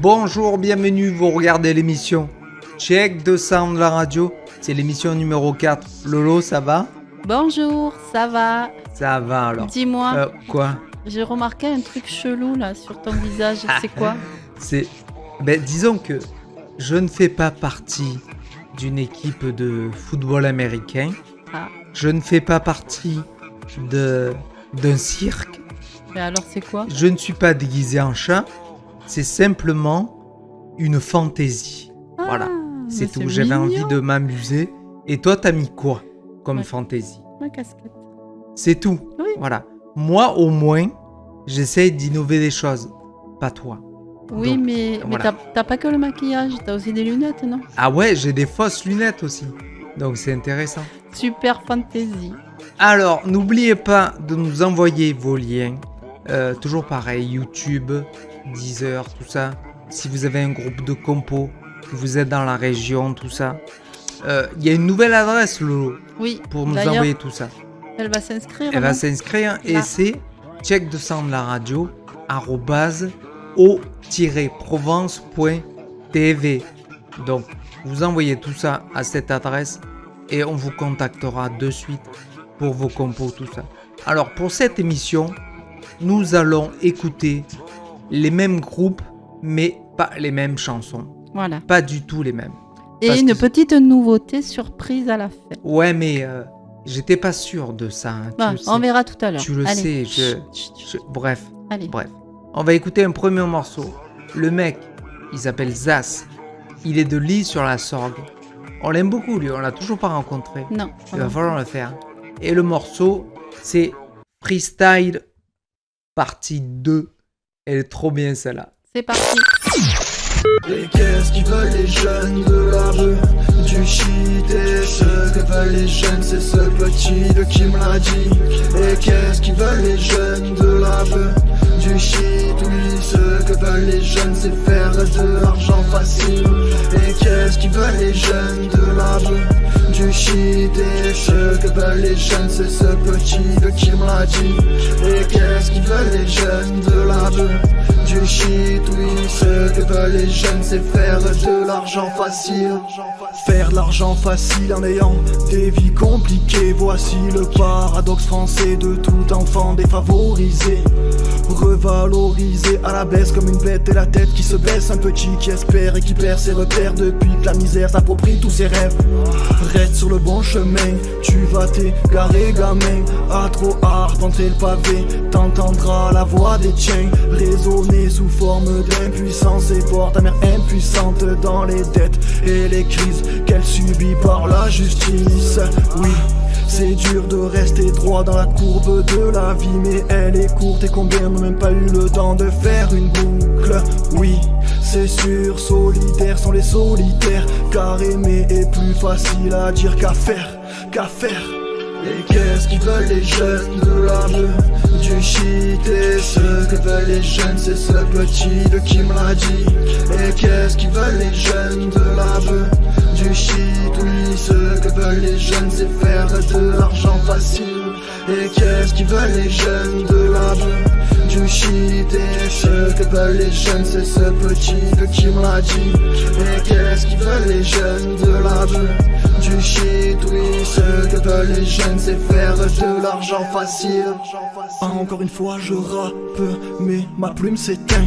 Bonjour, bienvenue, vous regardez l'émission Check the Sound, la radio. C'est l'émission numéro 4. Lolo, ça va? Bonjour, ça va? Ça va alors. Dis-moi, Quoi? j'ai remarqué un truc chelou là sur ton visage, c'est quoi? Disons que je ne fais pas partie d'une équipe de football américain. Ah, Je ne fais pas partie d'un cirque. mais alors c'est quoi? Je ne suis pas déguisé en chat. C'est simplement une fantaisie. Voilà, c'est tout. J'avais envie de m'amuser. Et toi, t'as mis quoi comme Ouais. fantaisie? Ma casquette. C'est tout. Oui. Voilà. Moi, au moins, j'essaye d'innover des choses. Pas toi. Oui, Donc, mais voilà. t'as pas que le maquillage, t'as aussi des lunettes, non? Ah ouais, j'ai des fausses lunettes aussi. Donc c'est intéressant. Super fantaisie. Alors, n'oubliez pas de nous envoyer vos liens. Toujours pareil, YouTube, Deezer, tout ça. Si vous avez un groupe de compos, que vous êtes dans la région, tout ça. Il y a une nouvelle adresse, Lolo, Oui, pour nous d'ailleurs, envoyer tout ça. elle va s'inscrire. Elle va non? s'inscrire et Là. c'est check de sound la radio @o-provence.tv. Donc, vous envoyez tout ça à cette adresse et on vous contactera de suite pour vos compos, tout ça. Alors, pour cette émission, nous allons écouter les mêmes groupes, mais pas les mêmes chansons. Voilà. Pas du tout les mêmes. Et Parce une que- petite nouveauté surprise à la fin. Ouais, mais j'étais pas sûr de ça. Hein, Bah, tu le sais. on verra tout à l'heure. Tu le Allez. sais, Chut, chut. Bref. Allez. Bref, on va écouter un premier morceau. Le mec, il s'appelle Zas. Il est de Lille sur la Sorgue. On l'aime beaucoup lui, on l'a toujours pas rencontré. Non. Il va falloir le faire. Et le morceau, c'est Freestyle partie 2. Elle est trop bien celle-là. C'est parti. Et qu'est-ce qu'ils veulent les jeunes de la rue? Du shit, et ce que veulent les jeunes, c'est ce petit de qui me l'a dit. Et qu'est-ce qu'ils veulent les jeunes de la rue? Du shit, oui, ce que veulent les jeunes, c'est faire de l'argent facile. Et qu'est-ce qu'ils veulent les jeunes de la rue? Du shit, et ce que veulent les jeunes, c'est ce petit de qui me l'a dit. Et qu'est-ce qu'ils veulent les jeunes de la rue? Du shit, oui, ce que veulent les jeunes, c'est faire de l'argent facile. Faire de l'argent facile en ayant des vies compliquées. Voici le paradoxe français de tout enfant défavorisé. Revalorisé à la baisse comme une bête et la tête qui se baisse. Un petit qui espère et qui perd ses repères depuis que la misère s'approprie tous ses rêves. Reste sur le bon chemin, tu vas t'égarer gamin. À trop arpenter le pavé, t'entendras la voix des tiens résonner sous forme d'impuissance et voir ta mère impuissante dans les dettes et les crises qu'elle subit par la justice. Oui, c'est dur de rester droit dans la courbe de la vie, mais elle est courte et combien n'ont même pas eu le temps de faire une boucle. Oui, c'est sûr, solidaires sont les solitaires, car aimer est plus facile à dire qu'à faire, qu'à faire. Et qu'est-ce qu'ils veulent les jeunes de la rue? Du shit, et ce que veulent les jeunes, c'est ce petit de qui me l'a dit. Et qu'est-ce qu'ils veulent les jeunes de la rue? Du shit, oui, ce que veulent les jeunes, c'est faire de l'argent facile. Et qu'est-ce qu'ils veulent les jeunes de la rue? Du shit, et ce que veulent les jeunes, c'est ce petit de qui me l'a dit. Et qu'est-ce qu'ils veulent les jeunes de la rue? Du shit, oui, ce que veulent les jeunes, c'est faire de l'argent facile. Encore une fois je rappe, mais ma plume s'éteint.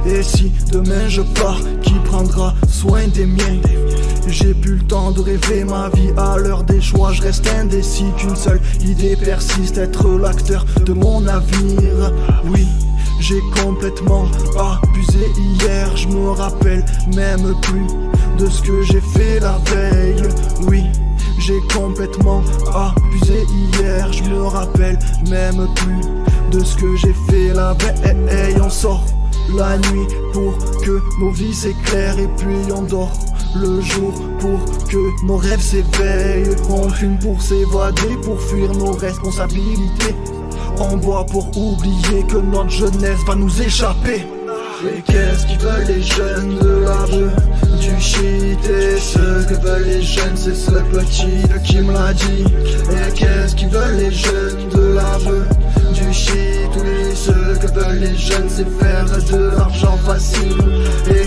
Et si demain je pars, qui prendra soin des miens? J'ai plus le temps de rêver ma vie à l'heure des choix. Je reste indécis, qu'une seule idée persiste, être l'acteur de mon avenir. Oui, j'ai complètement abusé hier. Je me rappelle même plus de ce que j'ai fait la veille. Oui, j'ai complètement abusé hier. Je me rappelle même plus de ce que j'ai fait la veille. On sort la nuit pour que nos vies s'éclairent, et puis on dort le jour pour que nos rêves s'éveillent. On fume pour s'évader, pour fuir nos responsabilités. On boit pour oublier que notre jeunesse va nous échapper. Et qu'est-ce qu'ils veulent les jeunes de la rue? Du shit, et ce que veulent les jeunes, c'est ce petit de qui me l'a dit. Et qu'est-ce qu'ils veulent les jeunes de la rue? Du shit, oui, ce que veulent les jeunes, c'est faire de l'argent facile. Et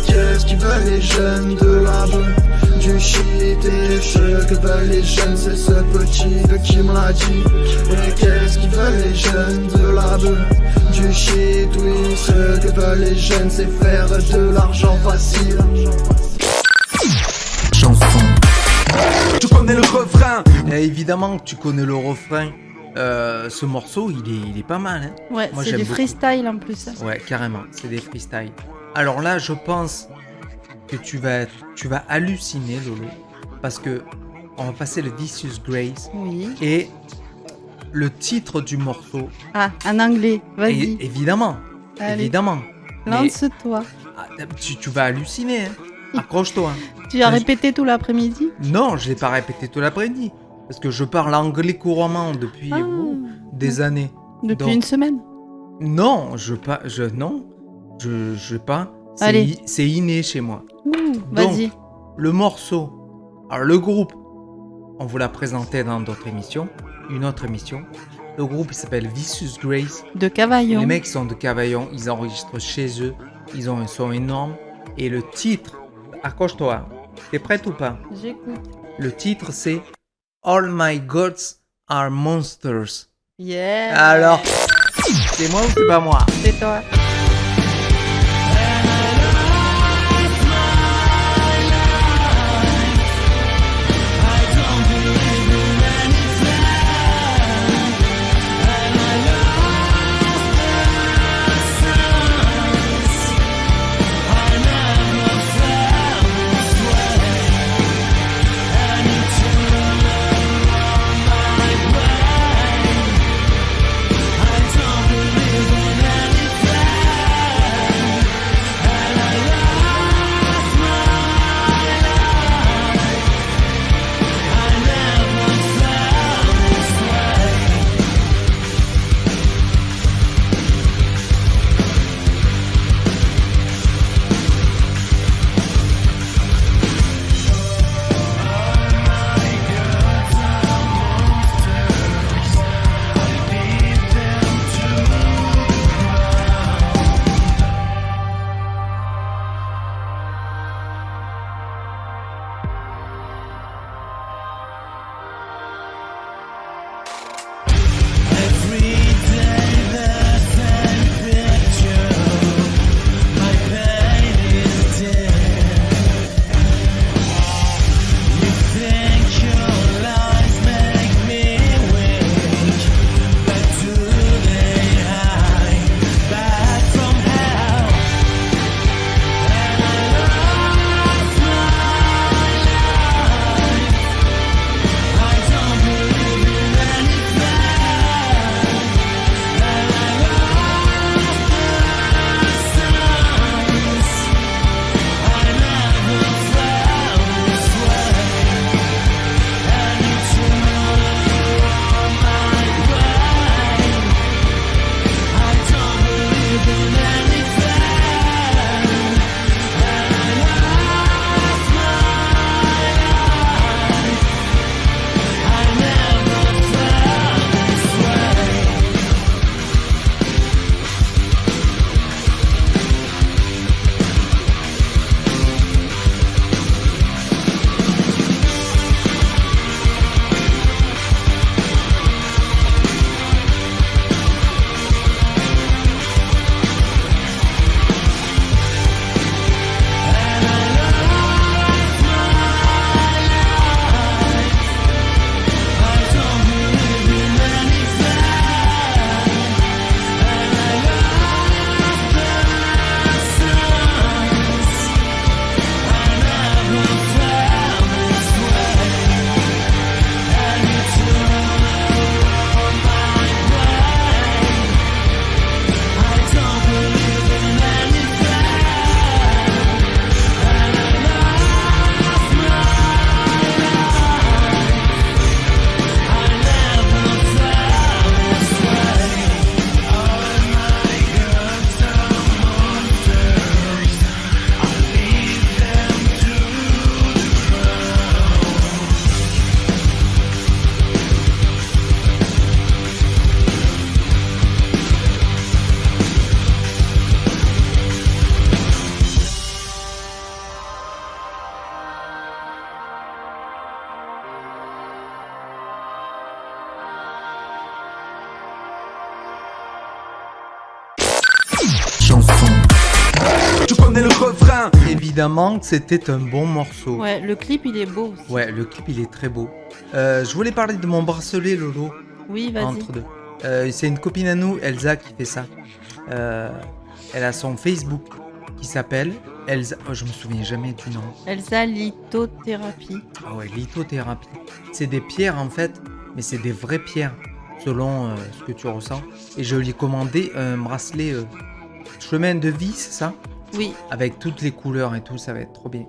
veulent les jeunes de la beuh, du shit. Et ce que veulent les jeunes, c'est ce petit de qui me l'a dit. Et qu'est-ce qu'ils veulent les jeunes de la beuh, du shit. Oui, ce que veulent les jeunes, c'est faire de l'argent facile. Chanson. Tu connais le refrain. Et évidemment que tu connais le refrain. Ce morceau, il est pas mal. Hein. Ouais, Moi, c'est j'aime du beaucoup. freestyle en plus. Ouais, carrément, c'est des freestyles. Alors là, je pense que tu vas halluciner, Lolo, parce que on va passer le This is Grace Oui. et le titre du morceau. Ah, en anglais, vas-y. Évidemment, Allez. évidemment. Mais Lance-toi. tu vas halluciner. Hein. Accroche-toi. Tu as Vas-y. répété tout l'après-midi? Non, je l'ai pas répété tout l'après-midi parce que je parle anglais couramment depuis Ah. des années. Depuis Donc, une semaine? Non, je pas. Allez. C'est inné chez moi. Ouh, Donc, vas-y. le morceau, alors le groupe, on vous l'a présenté dans d'autres émissions, une autre émission. Le groupe il s'appelle Vicious Grace. De Cavaillon. Les mecs sont de Cavaillon, ils enregistrent chez eux, ils ont un son énorme. Et le titre, accroche-toi, t'es prête ou pas? J'écoute. Le titre c'est All My Gods Are Monsters. Yeah. Alors, c'est moi ou c'est pas moi? C'est toi. évidemment que c'était un bon morceau. Ouais, le clip il est beau aussi. Ouais, le clip il est très beau. Je voulais parler de mon bracelet Lolo. Oui, vas-y. Entre deux. C'est une copine à nous, Elsa, qui fait ça. Elle a son Facebook qui s'appelle Elsa. Oh, je me souviens jamais du nom. Elsa lithothérapie. Ah ouais, lithothérapie. C'est des pierres en fait, mais c'est des vraies pierres selon ce que tu ressens. Et je lui ai commandé un bracelet chemin de vie, c'est ça? Oui, Avec toutes les couleurs et tout, ça va être trop bien.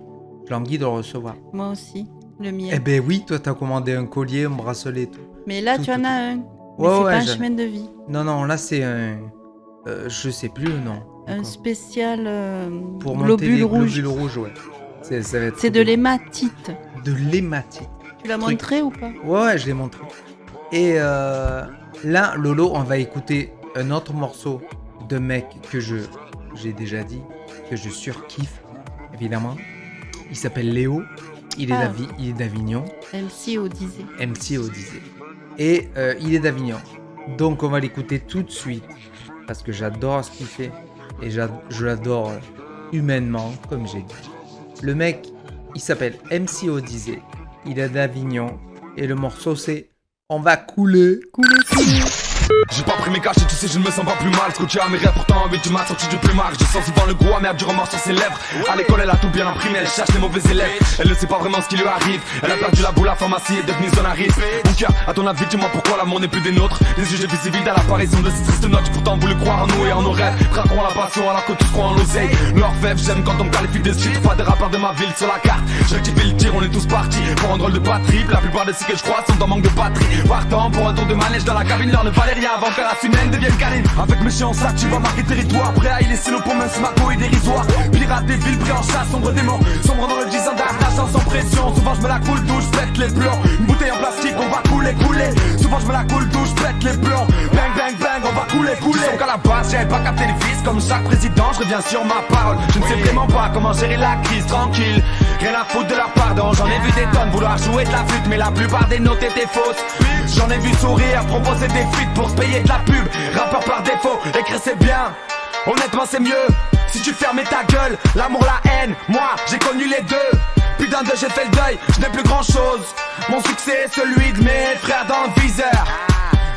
Je languis de le recevoir. moi aussi, le mien. Eh ben oui, toi t'as commandé un collier, un bracelet et tout. Mais là, tout, tu en tout, as un. Mais Ouais, c'est ouais, pas un j'en ai. chemin de vie. Non, là c'est un... je sais plus le nom. Un encore. spécial Pour monter les globule rouge. globules rouges, ouais. Ça va être C'est trop de bien. l'hématite. De l'hématite. Tu l'as Truc. montré ou pas? Ouais, je l'ai montré. Et là, Lolo, on va écouter un autre morceau de mec que j'ai déjà dit, que je surkiffe, évidemment. Il s'appelle Léo. Il est d'Avignon. MC au disait. MC Odyssey. Et il est d'Avignon. Donc on va l'écouter tout de suite. Parce que j'adore ce qu'il fait. Et je l'adore humainement, comme j'ai dit. Le mec, il s'appelle MC Odyssey. Il est d'Avignon. Et le morceau, c'est On va couler. J'ai pas pris mes cachets, tu sais, je ne me sens pas plus mal. Scotché à mes rêves, pourtant, mais tu m'as sorti du plumard. Je sens souvent le goût amer du remords sur ses lèvres. À l'école, elle a tout bien imprimé, elle cherche les mauvais élèves. Elle ne sait pas vraiment ce qui lui arrive. Elle a perdu la boule, la pharmacie est devenue zone à risque. Mon cœur, à ton avis, dis-moi pourquoi l'amour n'est plus des nôtres. Les yeux, j'ai vu si vite à l'apparition de ces tristes notes. Pourtant, voulu croire en nous et en nos rêves. Traquons la passion alors que tous croient en l'oseille. L'orfèvre, j'aime quand on me qualifie de shit. Pas des rappeurs de ma ville sur la carte. Je rectifie le tir, on est tous partis pour un drôle de patrie. La plupart des cycles que je crois sont en manque de batterie. Partant pour un tour de manège dans la cabine, l'heure ne valait rien avant que la humaine devienne canine. Avec mes chiens en sac, tu vas marquer territoire. Prêt à y laisser nos pommes, smaco et dérisoire. Pirate des villes, pris en chasse, sombre démon. Sombre dans le 10 ans d'argent sans pression. Souvent je me la coule douce, pète les plombs. Une bouteille en plastique, on va couler. Souvent je me la coule douce, pète les plombs. Bang, on va couler. Sauf qu'à la base, j'avais pas capté les fils. Comme chaque président, je reviens sur ma parole. Je ne sais vraiment pas comment gérer la crise, tranquille. Rien à foutre de leur pardon. J'en ai vu des tonnes vouloir jouer de la flûte, mais la plupart des notes étaient fausses. J'en ai vu sourire, proposer des feats pour se payer de la pub. Rappeur par défaut, écrire c'est bien. Honnêtement c'est mieux si tu fermais ta gueule. L'amour, la haine, moi j'ai connu les deux. Putain de j'ai fait le deuil, je n'ai plus grand chose. Mon succès est celui de mes frères dans le viseur.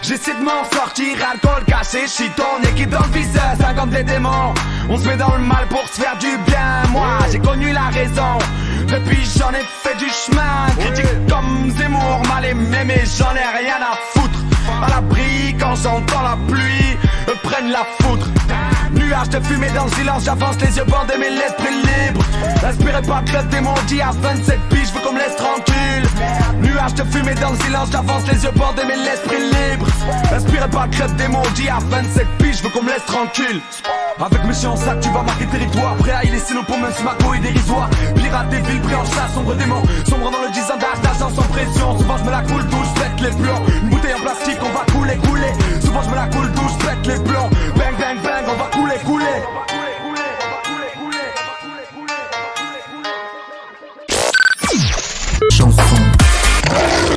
J'essaie de m'en sortir, alcool caché, shit, ton équipe dans le viseur. 50 des démons, on se met dans le mal pour se faire du bien. Moi j'ai connu la raison, depuis j'en ai fait du chemin. Critique comme Zemmour, mal aimé mais j'en ai rien à foutre. À l'abri quand j'entends la pluie, prennent la foutre. Nuage de fumée dans le silence, j'avance les yeux bandés mais l'esprit libre. Inspiré par Club des maudits à 27 piges, je veux qu'on me laisse tranquille. Nuage de fumée dans le silence, j'avance les yeux bandés mais l'esprit libre. Inspiré par Club des maudits à 27 piges, je veux qu'on me laisse tranquille. Avec mes chiens en sac, tu vas marquer territoire. Prêt à y laisser nos pommes, smaco et dérisoire. Pirate des villes, pris en chasse, sombre démon. Sombre dans le 10 ans d'argent sans pression. Souvent je me la coule douce, pète les plombs. Une bouteille en plastique, on va couler. Souvent je me la coule douce, pète les plombs. Bang, on va couler. Chanson.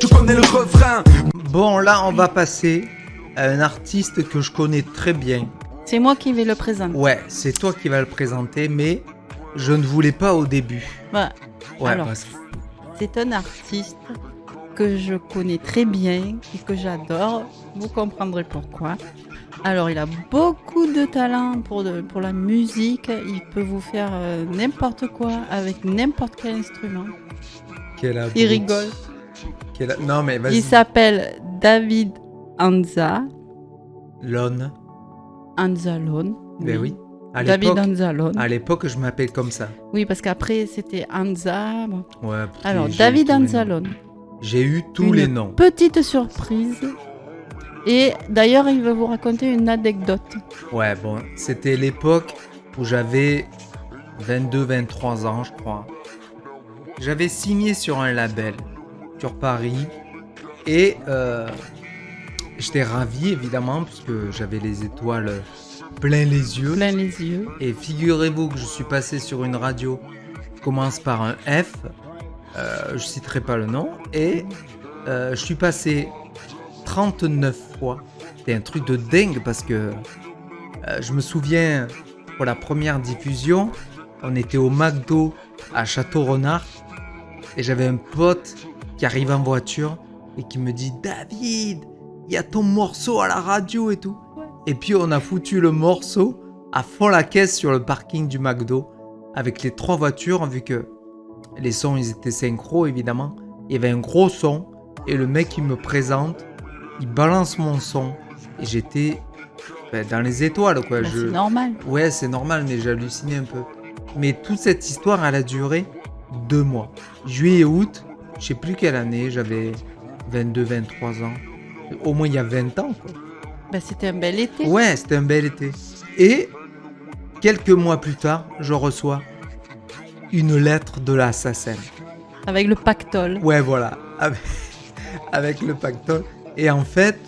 Tu connais le refrain. Bon, là, on va passer à un artiste que je connais très bien. C'est moi qui vais le présenter. Ouais, c'est toi qui vas le présenter, mais je ne voulais pas au début. Bah, Ouais, alors, parce que... c'est un artiste que je connais très bien et que j'adore. Vous comprendrez pourquoi. Alors, il a beaucoup de talent pour la musique. Il peut vous faire n'importe quoi avec n'importe quel instrument. Il rigole. Non, mais vas-y. Il s'appelle David Anza. Lone. Anzalone. Ben oui. David Anzalone. À l'époque, je m'appelle comme ça. Oui, parce qu'après, c'était Anza. Bon. Ouais. Alors, j'ai David eu tous les noms. Anzalone. J'ai eu tous les noms. Petite surprise. Et d'ailleurs, il va vous raconter une anecdote. Ouais, bon, c'était l'époque où j'avais 22-23 ans, je crois. J'avais signé sur un label, sur Paris. Et j'étais ravi, évidemment, parce que j'avais les étoiles plein les yeux. Plein les yeux. Et figurez-vous que je suis passé sur une radio qui commence par un F. Je citerai pas le nom. Et je suis passé 39 fois. C'était un truc de dingue parce que je me souviens, pour la première diffusion, on était au McDo à Château-Renard. Et j'avais un pote qui arrive en voiture et qui me dit « David, il y a ton morceau à la radio et tout. » Et puis on a foutu le morceau à fond la caisse sur le parking du McDo avec les 3 voitures, vu que les sons ils étaient synchro évidemment. Il y avait un gros son et le mec il me présente, il balance mon son et j'étais dans les étoiles quoi. Bah, c'est normal. Ouais, c'est normal, mais j'hallucinais un peu. Mais toute cette histoire, elle a duré 2 mois. Juillet et août, je sais plus quelle année, j'avais 22, 23 ans. Au moins il y a 20 ans quoi. Bah, c'était un bel été. Ouais, c'était un bel été. Et quelques mois plus tard, je reçois une lettre de la SACEM. Avec le pactole. Ouais, voilà, avec le pactole. Et en fait,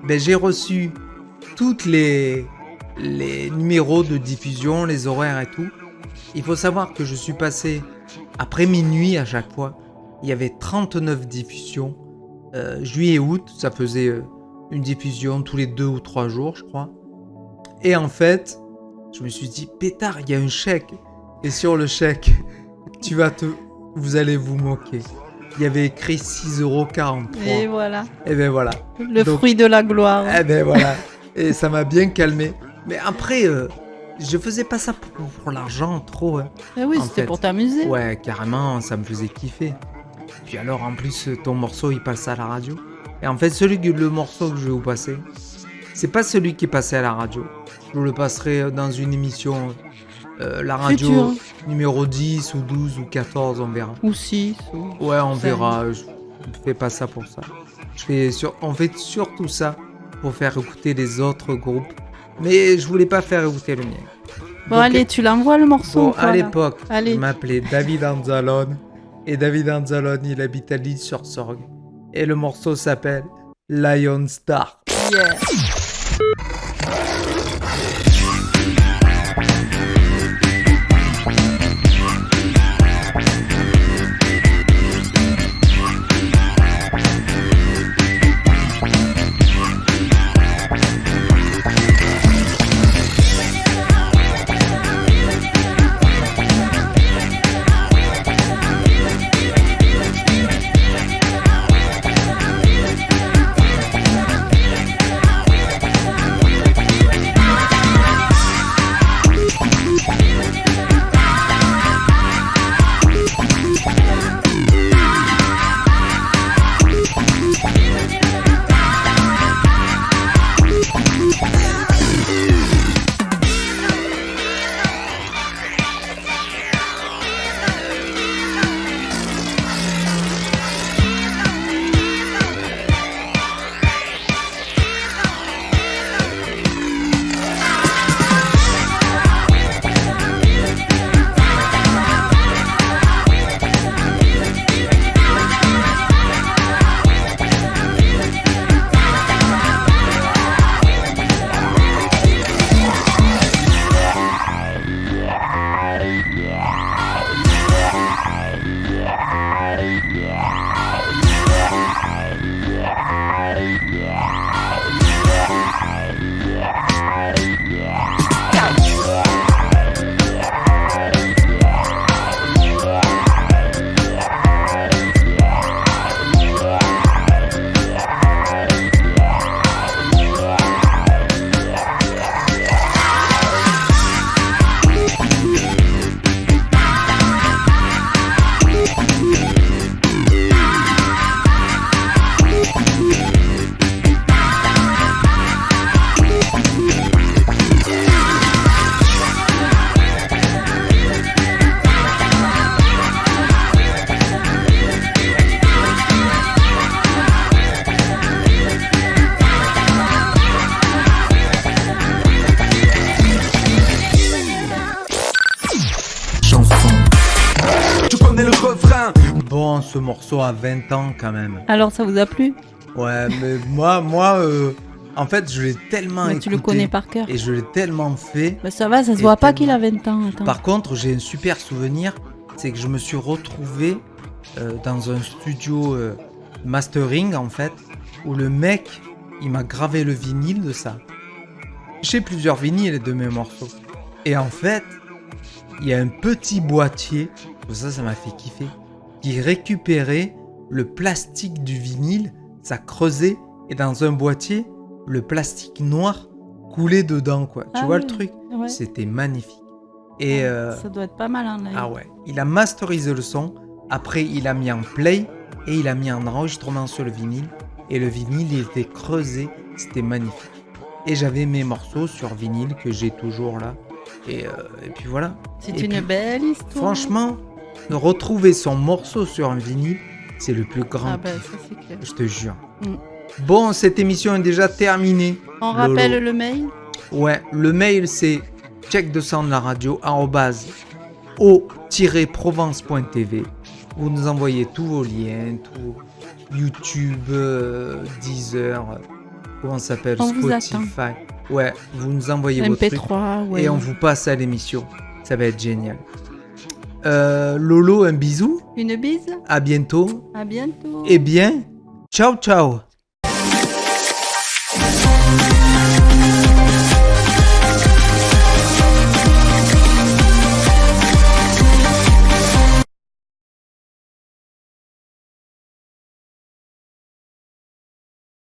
j'ai reçu toutes les numéros de diffusion, les horaires et tout. Il faut savoir que je suis passé après minuit à chaque fois. Il y avait 39 diffusions. Juillet et août, ça faisait une diffusion tous les 2 ou 3 jours, je crois. Et en fait, je me suis dit, pétard, il y a un chèque. Et sur le chèque, vous allez vous moquer. Il y avait écrit 6,43 €. Et voilà. Et ben voilà. Le Donc, fruit de la gloire. Eh ben voilà. Et ça m'a bien calmé. Mais après, je faisais pas ça pour l'argent trop. Hein. Eh oui, en c'était fait. pour t'amuser. Ouais, carrément, ça me faisait kiffer. Puis alors, en plus, ton morceau, il passe à la radio. Et en fait, le morceau que je vais vous passer, c'est pas celui qui est passé à la radio. Je vous le passerai dans une émission, la radio Futur. numéro 10 ou 12 ou 14, on verra. Ou 6. Ouais, on verra. Je ne fais pas ça pour ça. On fait surtout ça pour faire écouter les autres groupes. Mais je voulais pas faire écouter le mien. Bon, Donc, allez, tu l'envoies le morceau. Bon, ou quoi, à là l'époque, Allez. je m'appelais David Anzalone. Et David Anzalone, il habite à Lille-sur-Sorgue. Et le morceau s'appelle Lion Star. Yeah. Bon, ce morceau a 20 ans quand même. Alors, ça vous a plu? Ouais, mais moi, en fait, je l'ai tellement Mais écouté. tu le connais par cœur. Et je l'ai tellement fait. Bah, ça va, ça se Et voit pas qu'il tellement- a 20 ans. Attends. Par contre, j'ai un super souvenir, c'est que je me suis retrouvé dans un studio mastering en fait, où le mec, il m'a gravé le vinyle de ça. J'ai plusieurs vinyles de mes morceaux. Et en fait, il y a un petit boîtier, ça m'a fait kiffer, qui récupérait le plastique du vinyle, ça creusait, et dans un boîtier, le plastique noir coulait dedans, quoi. Tu vois le truc? Ouais. C'était magnifique. Et Ça doit être pas mal en live. ah ouais, il a masterisé le son, après il a mis en play, et il a mis en enregistrement sur le vinyle, et le vinyle il était creusé, c'était magnifique. Et j'avais mes morceaux sur vinyle que j'ai toujours là, et puis voilà. C'est Et une puis, belle histoire. franchement, retrouver son morceau sur un vinyle, c'est le plus grand Ah ben kiff, ça c'est clair. je te jure. Mm. Bon, cette émission est déjà terminée. On Lolo. rappelle le mail. Ouais, le mail c'est checkdesoundlaradio@o-provence.tv. Vous nous envoyez tous vos liens, tout YouTube, Deezer, comment ça s'appelle, On vous Spotify. Ouais, vous nous envoyez vos trucs MP3, ouais. et on vous passe à l'émission. Ça va être génial. Lolo, un bisou. Une bise. À bientôt. À bientôt. Et bien, ciao ciao.